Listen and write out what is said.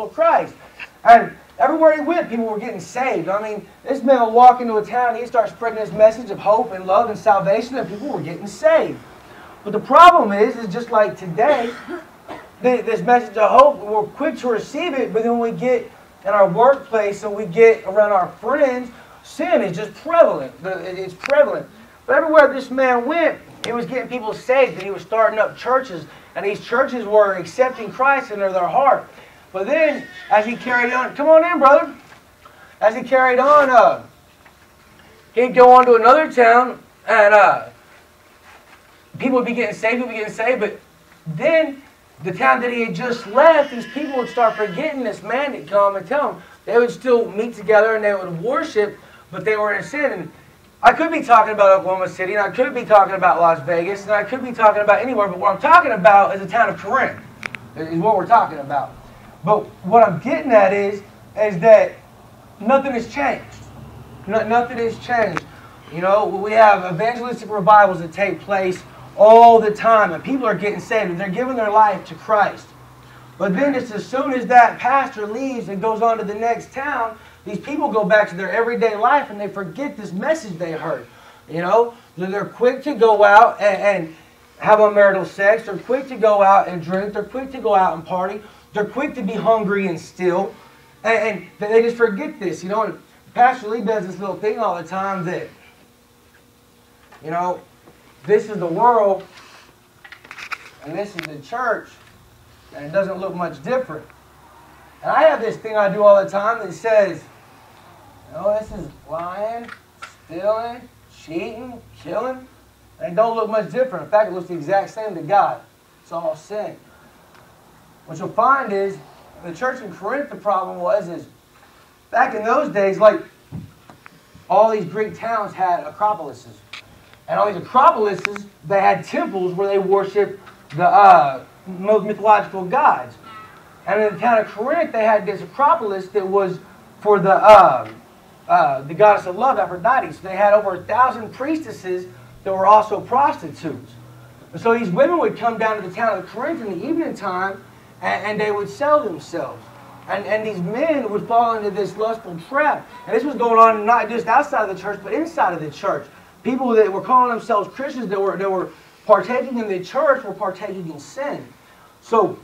of Christ. And everywhere he went, people were getting saved. I mean, this man would walk into a town and he'd start spreading this message of hope and love and salvation, and people were getting saved. But the problem is just like today, this message of hope, we're quick to receive it, but then when we get in our workplace and we get around our friends, sin is just prevalent. It's prevalent. But everywhere this man went, he was getting people saved, and he was starting up churches, and these churches were accepting Christ into their heart. But then, as he carried on, come on in, brother. As he carried on, he'd go on to another town, and people would be getting saved, but then the town that he had just left, these people would start forgetting this man to come and tell them. They would still meet together and they would worship, but they were in sin. And I could be talking about Oklahoma City, and I could be talking about Las Vegas, and I could be talking about anywhere, but what I'm talking about is the town of Corinth, is what we're talking about. But what I'm getting at is that nothing has changed. Nothing has changed. You know, we have evangelistic revivals that take place all the time, and people are getting saved, and they're giving their life to Christ. But then just as soon as that pastor leaves and goes on to the next town, these people go back to their everyday life and they forget this message they heard. You know, they're quick to go out and have unmarital sex. They're quick to go out and drink. They're quick to go out and party. They're quick to be hungry and steal. And they just forget this. You know, and Pastor Lee does this little thing all the time that, you know, this is the world and this is the church, and it doesn't look much different. And I have this thing I do all the time that says, you know, this is lying, stealing, cheating, killing, and it don't look much different. In fact, it looks the exact same to God. It's all sin. What you'll find is, the church in Corinth, the problem is back in those days, like, all these Greek towns had acropolises. And all these acropolises, they had temples where they worshipped the mythological gods. And in the town of Corinth, they had this acropolis that was for the goddess of love, Aphrodite. So they had over 1,000 priestesses that were also prostitutes. And so these women would come down to the town of Corinth in the evening time, and they would sell themselves. And these men would fall into this lustful trap. And this was going on not just outside of the church, but inside of the church. People that were calling themselves Christians that were partaking in the church were partaking in sin. So